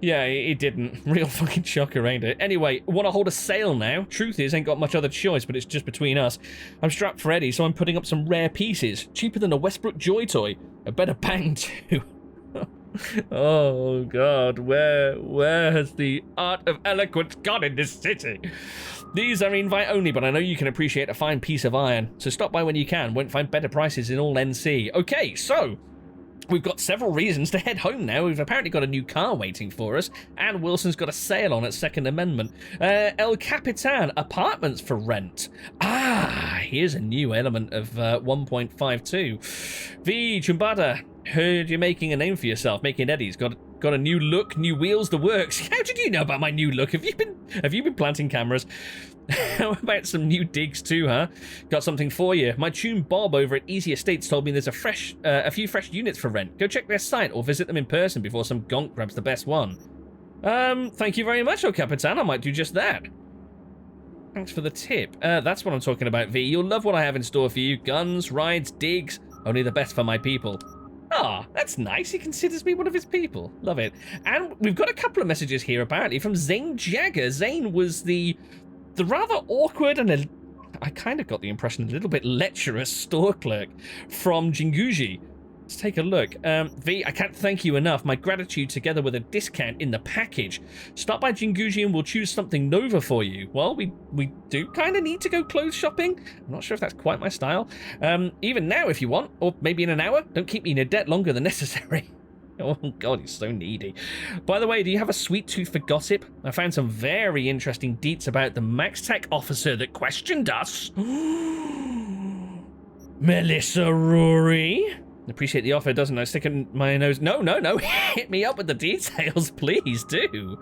Yeah, it didn't. Real fucking shocker, ain't it? Anyway, want to hold a sale now? Truth is, ain't got much other choice, but it's just between us. I'm strapped for Eddie, so I'm putting up some rare pieces. Cheaper than a Westbrook Joy toy. A better bang, too. Oh, God. Where has the art of eloquence gone in this city? These are invite only, but I know you can appreciate a fine piece of iron. So stop by when you can. Won't find better prices in all NC. Okay, so... we've got several reasons to head home now. We've apparently got a new car waiting for us, and Wilson's got a sale on at Second Amendment. El Capitan, apartments for rent. Ah, here's a new element of 1.52. V. Chumbada, heard you're making a name for yourself, making Eddie's. Got Got a new look, new wheels, the works. How did you know about my new look? Have you been planting cameras? How about some new digs too, huh? Got something for you. My tune Bob over at Easy Estates told me there's a few fresh units for rent. Go check their site or visit them in person before some gonk grabs the best one. Thank you very much, O Capitan. I might do just that. Thanks for the tip. That's what I'm talking about, V. You'll love what I have in store for you. Guns, rides, digs. Only the best for my people. Ah, that's nice. He considers me one of his people. Love it. And we've got a couple of messages here, apparently, from Zane Jagger. Zane was the rather awkward and I kind of got the impression a little bit lecherous store clerk from Jinguji. Let's take a look. V, I can't thank you enough. My gratitude together with a discount in the package. Stop by Jinguji and we'll choose something Nova for you. Well, we do kind of need to go clothes shopping. I'm not sure if that's quite my style. Even now if you want, or maybe in an hour. Don't keep me in a debt longer than necessary. Oh god, he's so needy. By the way, do you have a sweet tooth for gossip? I found some very interesting deets about the MaxTech officer that questioned us. Melissa Rory? Appreciate the offer, doesn't I? Sticking my nose... No. Hit me up with the details, please do.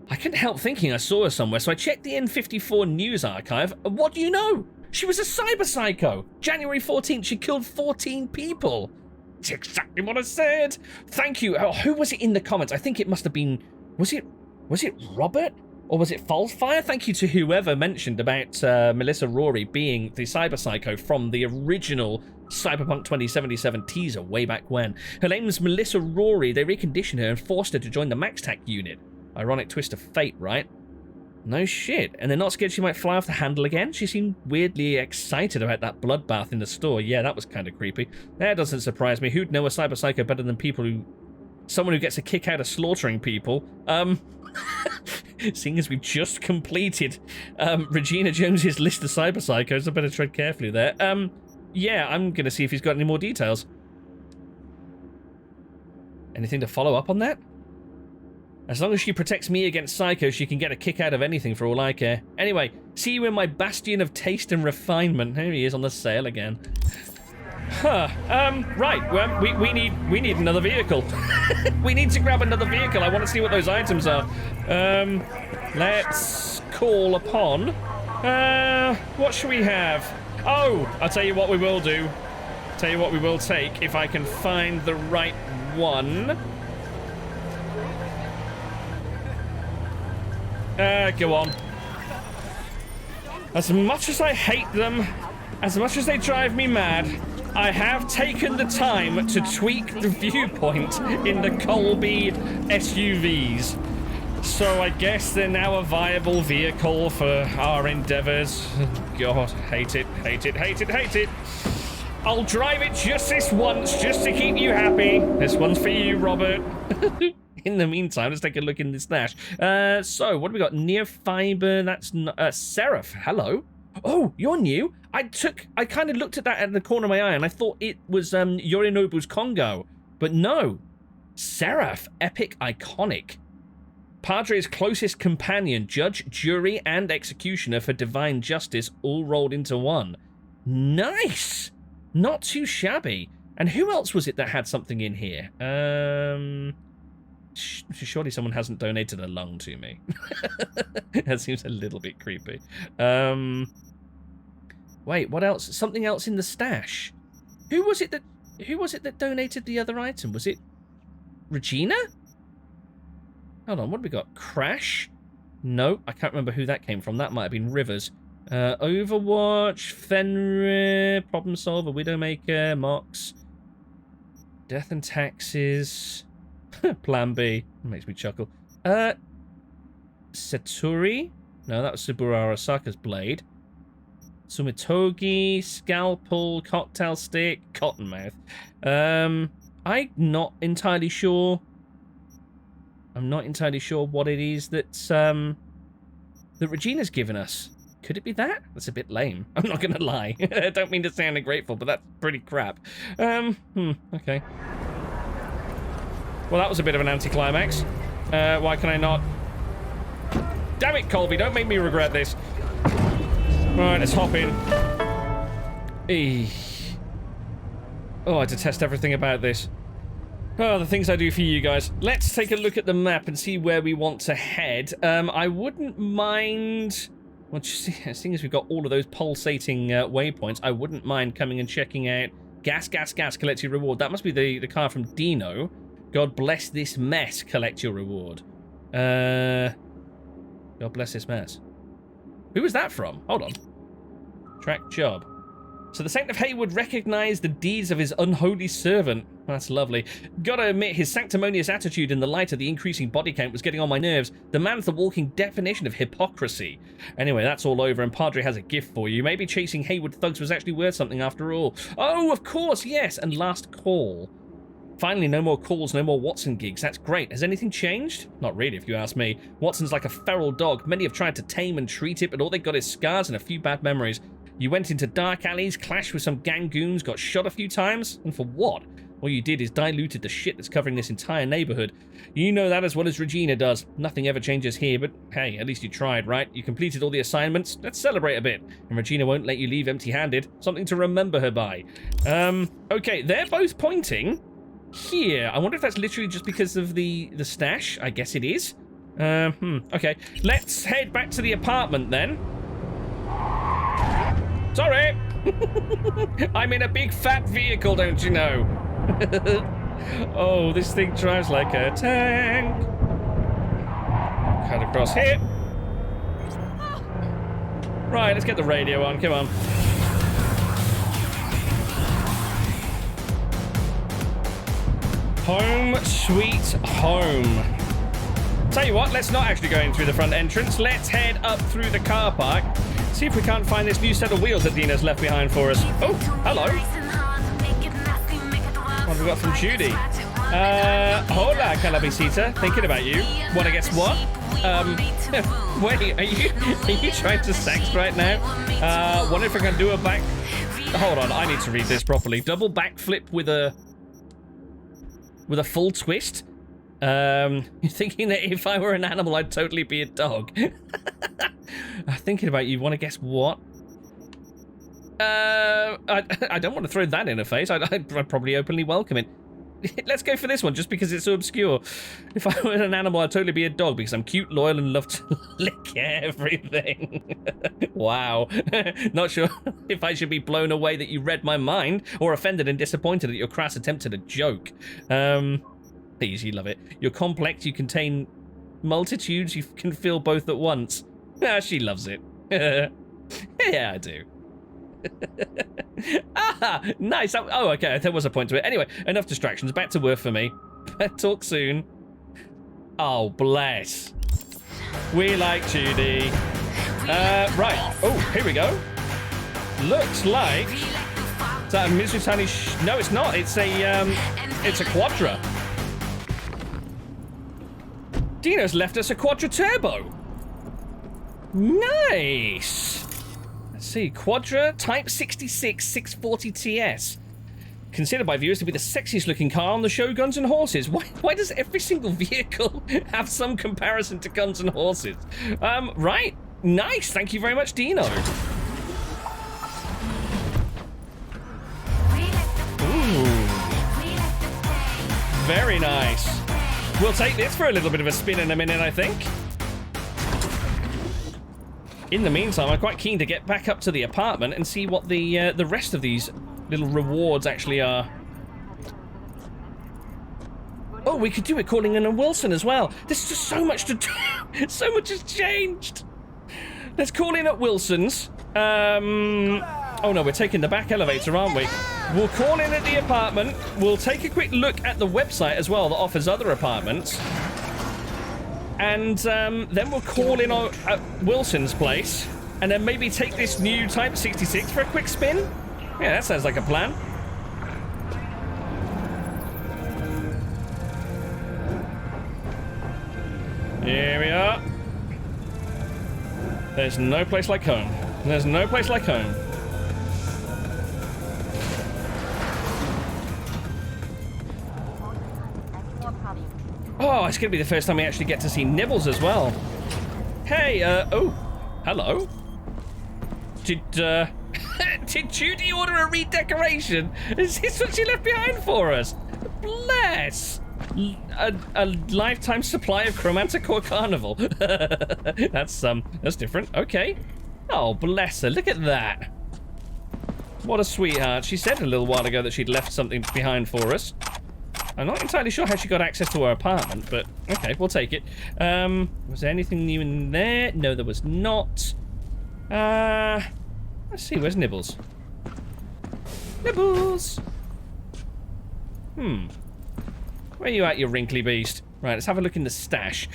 I couldn't help thinking I saw her somewhere, so I checked the N54 news archive. What do you know? She was a cyber psycho. January 14th, she killed 14 people. That's exactly what I said. Thank you. Oh, who was it in the comments? I think it must have been... Was it Robert? Or was it Falsefire? Thank you to whoever mentioned about Melissa Rory being the cyber psycho from the original Cyberpunk 2077 teaser way back when. Her name's Melissa Rory. They reconditioned her and forced her to join the MaxTech unit. Ironic twist of fate, right? No shit. And they're not scared she might fly off the handle again? She seemed weirdly excited about that bloodbath in the store. Yeah, that was kind of creepy. That doesn't surprise me. Who'd know a cyber psycho better than someone who gets a kick out of slaughtering people? Seeing as we've just completed Regina Jones's list of cyber psychos, I better tread carefully there. Yeah, I'm gonna see if he's got any more details. Anything to follow up on that? As long as she protects me against psychos, she can get a kick out of anything for all I care. Anyway, see you in my bastion of taste and refinement. Here he is on the sale again. Huh. Right. Well, we need another vehicle. We need to grab another vehicle. I want to see what those items are. Let's call upon. What should we have? Oh, I'll tell you what we will do. Tell you what we will take if I can find the right one. Go on. As much as I hate them, as much as they drive me mad, I have taken the time to tweak the viewpoint in the Colby SUVs. So I guess they're now a viable vehicle for our endeavors. God, hate it. I'll drive it just this once, just to keep you happy. This one's for you, Robert. In the meantime, let's take a look in the stash. So, what do we got? Near Fiber, that's Seraph. Hello. Oh, you're new. I kind of looked at that at the corner of my eye and I thought it was Yorinobu's Congo. But no. Seraph, epic iconic. Padre's closest companion, judge, jury, and executioner for divine justice all rolled into one. Nice! Not too shabby. And who else was it that had something in here? Surely someone hasn't donated a lung to me. That seems a little bit creepy. Wait, what else? Something else in the stash. Who was it that donated the other item? Was it Regina? Hold on, what have we got? Crash? No, I can't remember who that came from. That might have been Rivers. Overwatch, Fenrir, Problem Solver, Widowmaker, Mox, Death and Taxes, Plan B. Makes me chuckle. Saturi? No, that was Subaru Arasaka's blade. Sumitogi, Scalpel, Cocktail Stick, Cottonmouth. I'm not entirely sure. I'm not entirely sure what it is that Regina's given us. Could it be that? That's a bit lame. I'm not gonna lie. I don't mean to sound ungrateful, but that's pretty crap. Okay. Well, that was a bit of an anticlimax. Why can I not? Damn it, Colby, don't make me regret this. Alright, let's hop in. Eesh. Oh, I detest everything about this. Oh, the things I do for you guys. Let's take a look at the map and see where we want to head. I wouldn't mind... Well, seeing as we've got all of those pulsating waypoints, I wouldn't mind coming and checking out gas, collect your reward. That must be the car from Dino. God bless this mess, collect your reward. God bless this mess. Who was that from? Hold on. Track job. So the Saint of Haywood recognized the deeds of his unholy servant. That's lovely. Gotta admit, his sanctimonious attitude in the light of the increasing body count was getting on my nerves. The man's the walking definition of hypocrisy. Anyway, that's all over, and Padre has a gift for you. Maybe chasing Haywood thugs was actually worth something after all. Oh, of course, yes, and last call. Finally, no more calls, no more Watson gigs. That's great. Has anything changed? Not really, if you ask me. Watson's like a feral dog. Many have tried to tame and treat it, but all they got is scars and a few bad memories. You went into dark alleys, clashed with some gang goons, got shot a few times, and for what? All you did is diluted the shit that's covering this entire neighborhood. You know that as well as Regina does. Nothing ever changes here, but hey, at least you tried, right? You completed all the assignments. Let's celebrate a bit. And Regina won't let you leave empty-handed. Something to remember her by. Okay, they're both pointing here. I wonder if that's literally just because of the stash. I guess it is. Okay. Let's head back to the apartment then. Sorry! I'm in a big fat vehicle, don't you know? Oh, this thing drives like a tank. Cut across here. Right, let's get the radio on, come on. Home sweet home. Tell you what, let's not actually go in through the front entrance. Let's head up through the car park. See if we can't find this new set of wheels that Dina's left behind for us. Oh, hello. What have we got from Judy? Hola, calabicita. Thinking about you. Wanna guess what? Wait, are you trying to sex right now? Wonder if I can do a back... Hold on, I need to read this properly. Double backflip with a full twist? You're thinking that if I were an animal, I'd totally be a dog. Thinking about you, want to guess what? I don't want to throw that in her face. I'd probably openly welcome it. Let's go for this one, just because it's so obscure. If I were an animal, I'd totally be a dog, because I'm cute, loyal, and love to lick everything. Wow. Not sure if I should be blown away that you read my mind, or offended and disappointed at your crass attempt at a joke. Please, you love it. You're complex, you contain multitudes, you can feel both at once. Ah, she loves it. Yeah, I do. Ah, nice. Oh, okay, there was a point to it. Anyway, enough distractions. Back to work for me. Talk soon. Oh, bless. We like Judy. Right. Oh, here we go. Looks like... Is that a Mizutani... No, it's not. It's a Quadra. Dino's left us a Quadra Turbo. Nice. Let's see. Quadra Type 66 640 TS. Considered by viewers to be the sexiest looking car on the show Guns and Horses. Why does every single vehicle have some comparison to Guns and Horses? Right. Nice. Thank you very much, Dino. Ooh. Very nice. We'll take this for a little bit of a spin in a minute, I think. In the meantime, I'm quite keen to get back up to the apartment and see what the rest of these little rewards actually are. Oh, we could do it calling in a Wilson as well. There's just so much to do. So much has changed. Let's call in at Wilson's. Oh no, we're taking the back elevator, aren't we? We'll call in at the apartment. We'll take a quick look at the website as well that offers other apartments. And then we'll call in at Wilson's place. And then maybe take this new Type 66 for a quick spin. Yeah, that sounds like a plan. Here we are. There's no place like home. There's no place like home. Oh, it's gonna be the first time we actually get to see Nibbles as well. Hey, oh, hello. Did Judy order a redecoration? Is this what she left behind for us? bless! A lifetime supply of Chromanticore Carnival. That's different. Okay. Oh, bless her. Look at that. What a sweetheart. She said a little while ago that she'd left something behind for us. I'm not entirely sure how she got access to her apartment, but okay, we'll take it. Was there anything new in there? No, there was not. Let's see, where's Nibbles? Nibbles! Where are you at, you wrinkly beast? Right, let's have a look in the stash.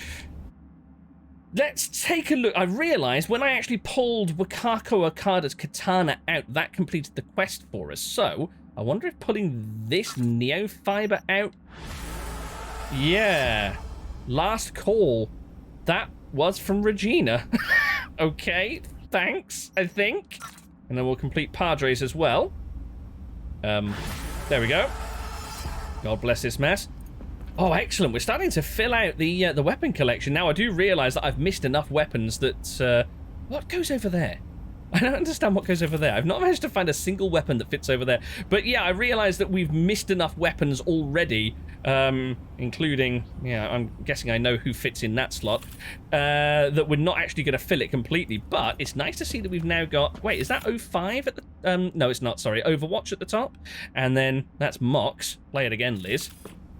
Let's take a look. I realised when I actually pulled Wakako Okada's katana out, that completed the quest for us. So, I wonder if pulling this Neo Fiber out... Yeah. Last call. That was from Regina. Okay, thanks, I think. And then we'll complete Padres as well. There we go. God bless this mess. Oh, excellent. We're starting to fill out the weapon collection. Now, I do realise that I've missed enough weapons that... what goes over there? I don't understand what goes over there. I've not managed to find a single weapon that fits over there. But yeah, I realise that we've missed enough weapons already, including... Yeah, I'm guessing I know who fits in that slot, that we're not actually going to fill it completely. But it's nice to see that we've now got... Wait, is that 05 at the... no, it's not, sorry. Overwatch at the top. And then that's Mox. Play it again, Liz.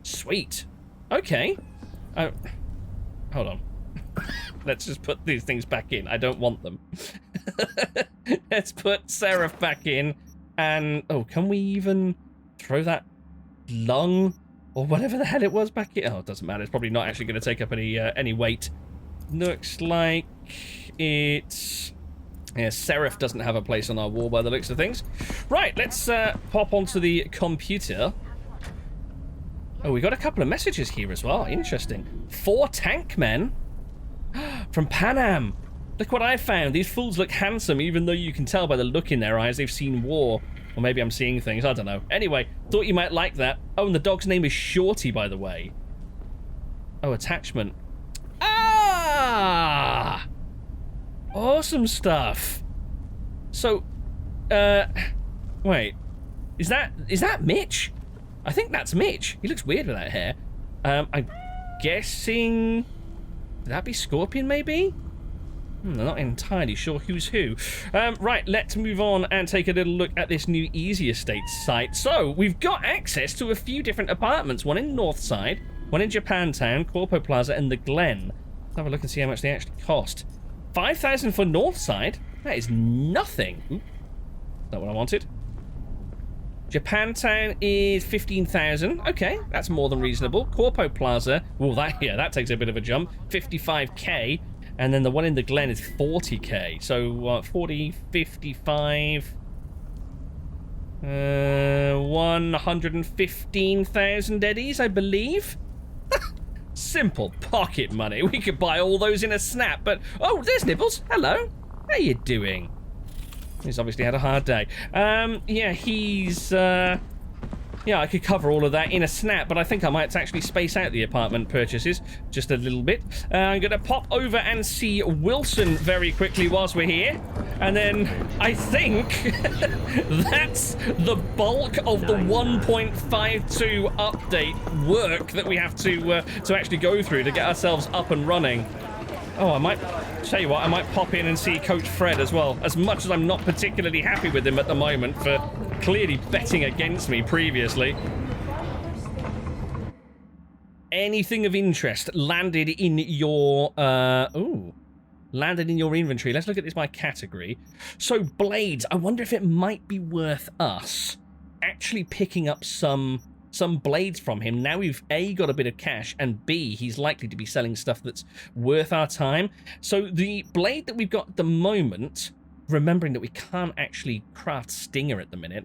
Sweet. Okay. Oh, hold on. Let's just put these things back in. I don't want them. Let's put Seraph back in. And, oh, can we even throw that lung or whatever the hell it was back in? Oh, it doesn't matter. It's probably not actually going to take up any weight. Looks like it's... Yeah, Seraph doesn't have a place on our wall by the looks of things. Right, let's pop onto the computer. Oh, we got a couple of messages here as well. Interesting. 4 tank men from Panam. Look what I found. These fools look handsome, even though you can tell by the look in their eyes they've seen war. Or maybe I'm seeing things. I don't know. Anyway, thought you might like that. Oh, and the dog's name is Shorty, by the way. Oh, attachment. Ah! Awesome stuff. So, wait. Is that Mitch? I think that's Mitch. He looks weird with that hair. I'm guessing... Would that be Scorpion, maybe? I'm not entirely sure who's who. Right, let's move on and take a little look at this new Easy Estates site. So, we've got access to a few different apartments. One in Northside, one in Japantown, Corpo Plaza, and the Glen. Let's have a look and see how much they actually cost. 5,000 for Northside? That is nothing. Ooh, not what I wanted. Japantown is 15,000. Okay, that's more than reasonable. Corpo Plaza, well, that takes a bit of a jump. 55k, and then the one in the Glen is 40k. So 40, 55, 115,000 eddies, I believe. Simple pocket money. We could buy all those in a snap. But oh, there's Nibbles. Hello. How you doing? He's obviously had a hard day. Yeah, he's... yeah, I could cover all of that in a snap, but I think I might actually space out the apartment purchases just a little bit. I'm going to pop over and see Wilson very quickly whilst we're here. And then I think that's the bulk of the 1.52 update work that we have to actually go through to get ourselves up and running. Oh, I might... Tell you what, I might pop in and see Coach Fred as well. As much as I'm not particularly happy with him at the moment for clearly betting against me previously. Anything of interest landed in your... landed in your inventory. Let's look at this by category. So, blades. I wonder if it might be worth us actually picking up some blades from him. Now we've A, got a bit of cash, and B, he's likely to be selling stuff that's worth our time. So the blade that we've got at the moment, remembering that we can't actually craft Stinger at the minute,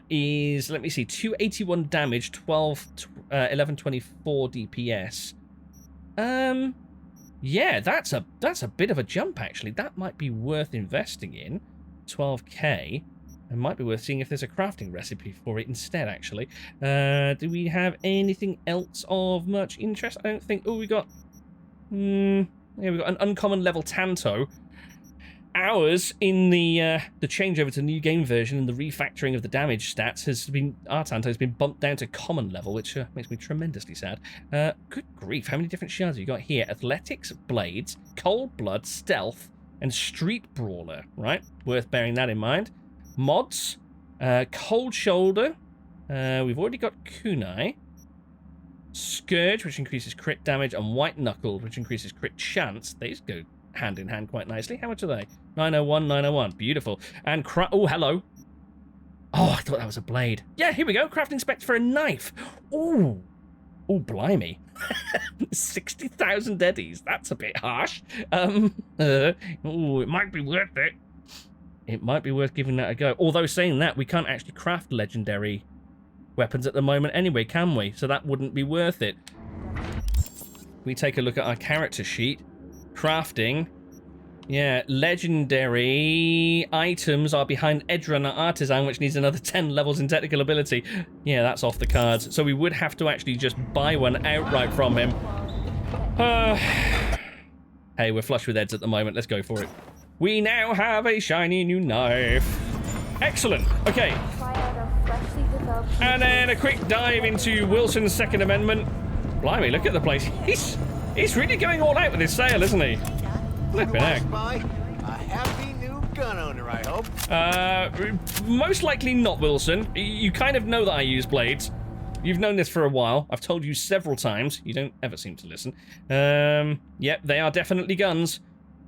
is, let me see, 281 damage, 1124 DPS. Yeah, that's a bit of a jump, actually. That might be worth investing in. 12k. It might be worth seeing if there's a crafting recipe for it instead, actually. Do we have anything else of much interest? I don't think... Oh, we got... yeah, we got an uncommon level Tanto. ours in the changeover to the new game version and the refactoring of the damage stats has been, our Tanto has been bumped down to common level, which makes me tremendously sad. Good grief, how many different shards have you got here? Athletics, blades, cold blood, stealth, and street brawler, right? Worth bearing that in mind. Mods, cold shoulder, we've already got kunai, scourge, which increases crit damage, and white knuckle, which increases crit chance. These go hand in hand quite nicely. How much are they? 901, 901. Beautiful. And oh, hello. Oh, I thought that was a blade. Yeah, here we go. Crafting spec for a knife. Ooh. Oh, blimey. 60,000 eddies. That's a bit harsh. Oh, it might be worth it. It might be worth giving that a go. Although saying that, we can't actually craft legendary weapons at the moment anyway, can we? So that wouldn't be worth it. We take a look at our character sheet. Crafting. Yeah, legendary items are behind Edrun Artisan, which needs another 10 levels in technical ability. Yeah, that's off the cards. So we would have to actually just buy one outright from him. Hey, we're flush with Eds at the moment. Let's go for it. We now have a shiny new knife. Excellent. Okay. And then a quick dive into Wilson's Second Amendment. Blimey, look at the place. He's really going all out with his sale, isn't he? Flippin' heck. A happy new gun owner, I hope. Most likely not, Wilson. You kind of know that I use blades. You've known this for a while. I've told you several times. You don't ever seem to listen. Yep, they are definitely guns.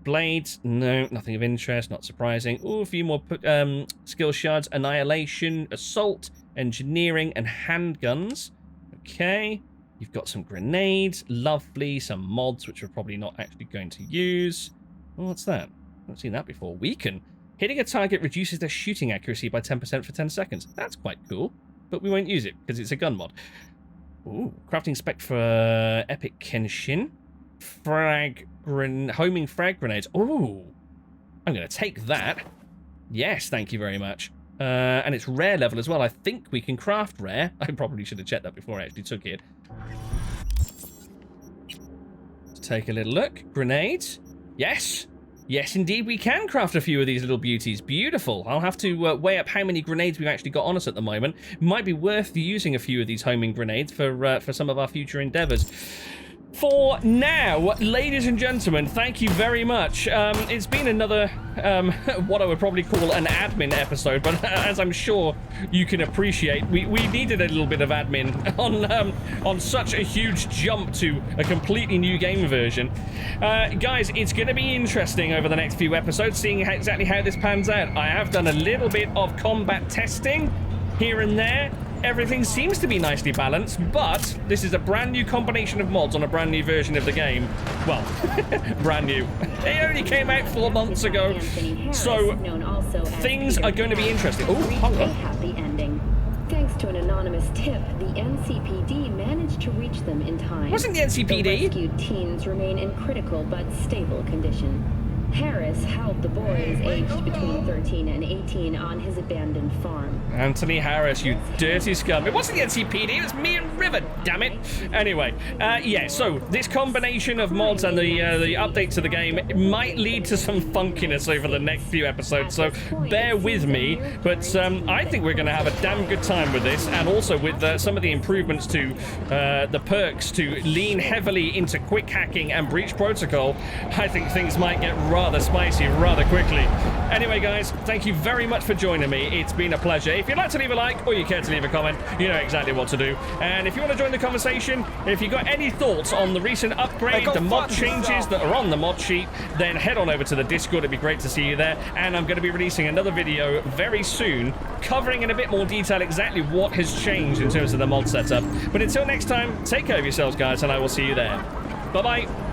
Blades, no, nothing of interest, not surprising. Ooh, a few more skill shards. Annihilation, assault, engineering, and handguns. Okay. You've got some grenades, lovely, some mods, which we're probably not actually going to use. Oh, what's that? I haven't seen that before. Weaken. Hitting a target reduces their shooting accuracy by 10% for 10 seconds. That's quite cool, but we won't use it because it's a gun mod. Ooh, crafting spec for epic Kenshin. Homing frag grenades. Ooh, I'm going to take that. Yes, thank you very much. And it's rare level as well. I think we can craft rare. I probably should have checked that before I actually took it. Let's take a little look. Grenades. Yes. Yes, indeed, we can craft a few of these little beauties. Beautiful. I'll have to weigh up how many grenades we've actually got on us at the moment. Might be worth using a few of these homing grenades for some of our future endeavors. For now, ladies and gentlemen, thank you very much. It's been another, what I would probably call an admin episode, but as I'm sure you can appreciate, we needed a little bit of admin on such a huge jump to a completely new game version. Guys, it's going to be interesting over the next few episodes, seeing exactly how this pans out. I have done a little bit of combat testing here and there. Everything seems to be nicely balanced, but this is a brand new combination of mods on a brand new version of the game. Well, brand new. It only came out 4 months ago, so things are going to be interesting. Oh, hold on. Happy ending. Thanks to an anonymous tip, the NCPD managed to reach them in time. Wasn't the NCPD? The rescued teens remain in critical but stable condition. Harris held the boys aged between 13 and 18 on his abandoned farm. Anthony Harris, you dirty scum. It wasn't the NCPD, it was me and River, damn it. Anyway, yeah, so this combination of mods and the update to the game might lead to some funkiness over the next few episodes, so bear with me. But I think we're going to have a damn good time with this, and also with some of the improvements to the perks to lean heavily into quick hacking and breach protocol. I think things might get rather spicy rather quickly. Anyway, guys, thank you very much for joining me. It's been a pleasure. If you'd like to leave a like or you care to leave a comment, you know exactly what to do. And if you want to join the conversation, if you've got any thoughts on the recent upgrade, the mod changes that are on the mod sheet, then head on over to the Discord. It'd be great to see you there. And I'm going to be releasing another video very soon, covering in a bit more detail exactly what has changed in terms of the mod setup. But until next time, take care of yourselves, guys, and I will see you there. Bye-bye.